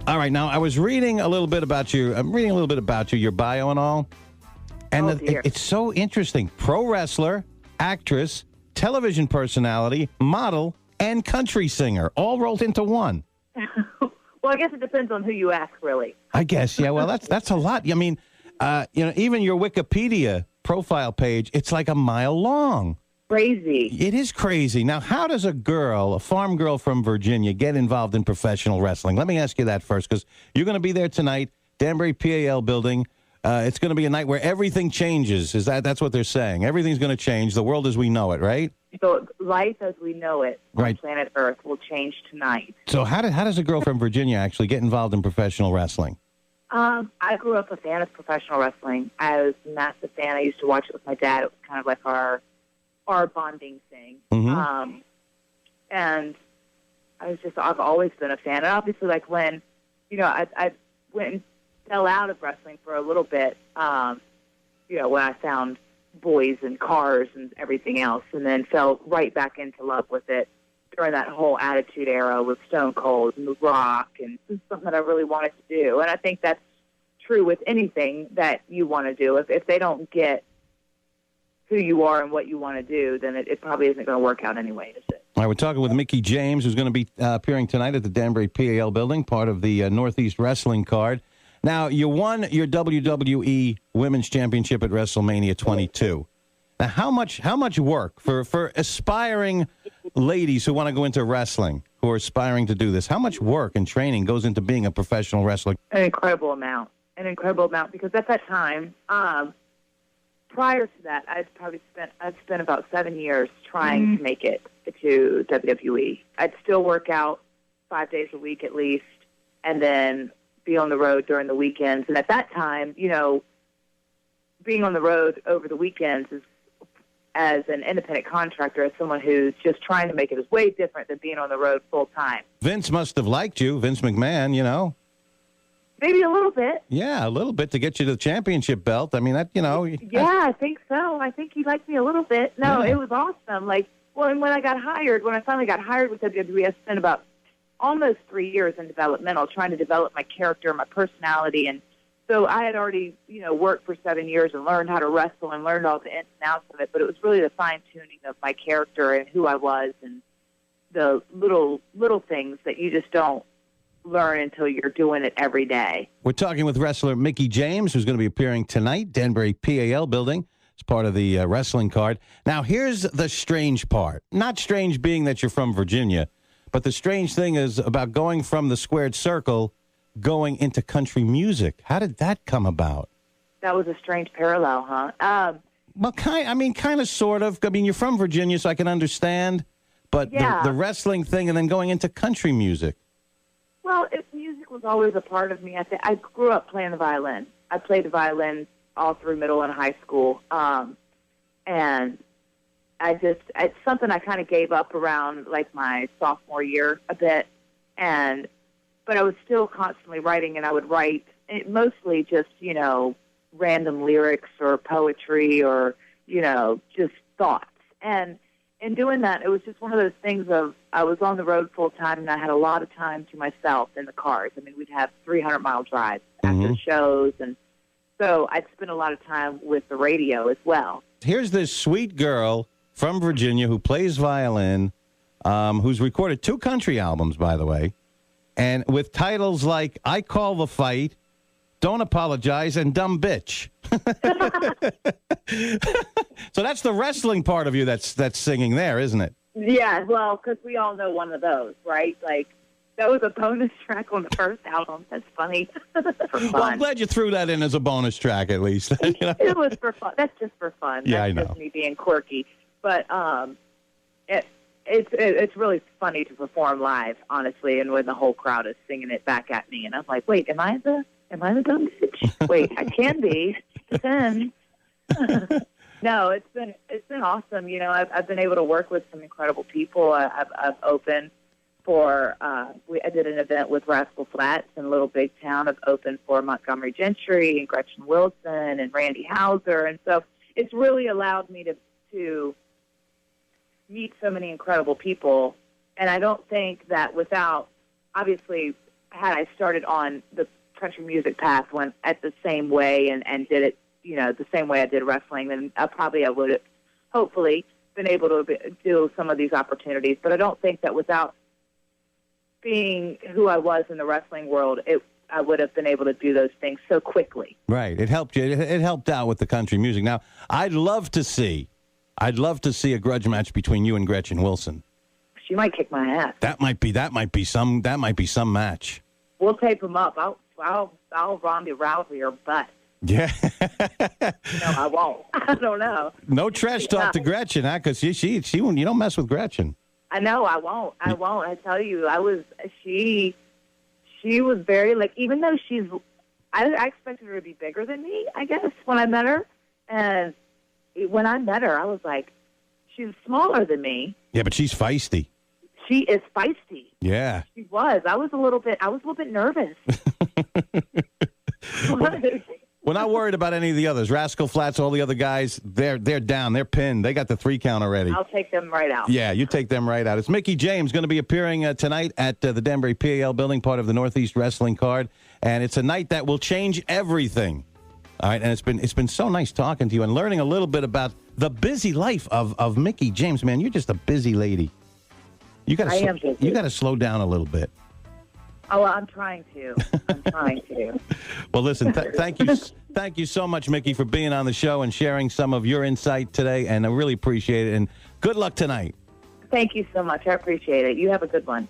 All right, now I was reading a little bit about you. I'm reading a little bit about you, your bio and all. And it's so interesting. Pro wrestler, actress, television personality, model, and country singer, all rolled into one. Well, I guess it depends on who you ask, really. I guess, yeah. Well, that's a lot. I mean, even your Wikipedia profile page, it's like a mile long. Crazy. It is crazy. Now, how does a farm girl from Virginia, get involved in professional wrestling? Let me ask you that first, because you're going to be there tonight, Danbury PAL building. It's going to be a night where everything changes. That's what they're saying? Everything's going to change. The world as we know it, right? So life as we know it on planet Earth will change tonight. So how does a girl from Virginia actually get involved in professional wrestling? I grew up a fan of professional wrestling. I was a massive fan. I used to watch it with my dad. It was kind of like our bonding thing. Mm-hmm. And I've always been a fan. And obviously, like when, I went and fell out of wrestling for a little bit, when I found boys and cars and everything else, and then fell right back into love with it during that whole Attitude Era with Stone Cold and The Rock, and this is something that I really wanted to do. And I think that's true with anything that you want to do. If they don't get who you are and what you want to do, then it probably isn't going to work out anyway, is it? All right, we're talking with Mickie James, who's going to be appearing tonight at the Danbury PAL building, part of the Northeast Wrestling card. Now, you won your WWE Women's Championship at WrestleMania 22. Now, how much work for aspiring ladies who want to go into wrestling, who are aspiring to do this, how much work and training goes into being a professional wrestler? An incredible amount, because at that time, prior to that, I'd spent about 7 years trying to make it to WWE. I'd still work out 5 days a week at least, and then be on the road during the weekends. And at that time, being on the road over the weekends as an independent contractor, as someone who's just trying to make it, is way different than being on the road full time. Vince must have liked you, Vince McMahon, Maybe a little bit. Yeah, a little bit to get you to the championship belt. I mean, Yeah, I think so. I think he liked me a little bit. No, It was awesome. And when I finally got hired with WWE, I spent about almost 3 years in developmental, trying to develop my character, my personality. And so I had already, worked for 7 years and learned how to wrestle and learned all the ins and outs of it. But it was really the fine-tuning of my character and who I was and the little things that you just don't learn until you're doing it every day. We're talking with wrestler Mickie James, who's going to be appearing tonight, Danbury PAL building. It's part of the wrestling card. Now, here's the strange part. Not strange being that you're from Virginia, but the strange thing is about going from the squared circle, going into country music. How did that come about? That was a strange parallel, huh? Well, kind of, sort of. I mean, you're from Virginia, so I can understand. But the wrestling thing and then going into country music. Well, music was always a part of me. I grew up playing the violin. I played the violin all through middle and high school. And it's something I kind of gave up around like my sophomore year a bit. But I was still constantly writing, and I would write mostly just, random lyrics or poetry or, just thoughts. And in doing that, it was just one of those things of I was on the road full time, and I had a lot of time to myself in the cars. I mean, we'd have 300-mile drives after shows, and so I'd spend a lot of time with the radio as well. Here's this sweet girl from Virginia who plays violin, who's recorded 2 country albums, by the way, and with titles like I Call the Fight, Don't Apologize, and Dumb Bitch. So that's the wrestling part of you that's singing there, isn't it? Yeah, well, because we all know one of those, right? Like, that was a bonus track on the first album. That's funny. For fun. Well, I'm glad you threw that in as a bonus track, at least. It was for fun. That's just for fun. Yeah, that's I know. Just me being quirky. But it's really funny to perform live, honestly, and when the whole crowd is singing it back at me, and I'm like, wait, am I the dumb bitch? Wait, I can be. Depends. No, it's been awesome. I've been able to work with some incredible people. I've opened for I did an event with Rascal Flatts in Little Big Town. I've opened for Montgomery Gentry and Gretchen Wilson and Randy Houser, and so it's really allowed me to meet so many incredible people. And I don't think that without, obviously, had I started on the country music path went at the same way and did it, the same way I did wrestling, then I would have hopefully been able to do some of these opportunities. But I don't think that without being who I was in the wrestling world, I would have been able to do those things so quickly. Right. It helped you. It helped out with the country music. Now, I'd love to see a grudge match between you and Gretchen Wilson. She might kick my ass. That might be some match. We'll tape them up. I'll Ronda Rousey her butt. Yeah. I won't. I don't know. No trash talk to Gretchen, huh? Because she you don't mess with Gretchen. I know. I won't. I tell you, she was very, even though I expected her to be bigger than me, I guess, when I met her. And when I met her, I was like, she's smaller than me. Yeah, but she's feisty. She is feisty. Yeah. She was. I was a little bit nervous. We're not worried about any of the others. Rascal Flatts, all the other guys, they're down. They're pinned. They got the 3 count already. I'll take them right out. Yeah, you take them right out. It's Mickie James going to be appearing tonight at the Danbury PAL building, part of the Northeast Wrestling card. And it's a night that will change everything. All right, and it's been so nice talking to you and learning a little bit about the busy life of Mickie James. Man, you're just a busy lady. You got to slow down a little bit. Oh, I'm trying to. Well, listen, thank you so much, Mickie, for being on the show and sharing some of your insight today, and I really appreciate it. And good luck tonight. Thank you so much. I appreciate it. You have a good one.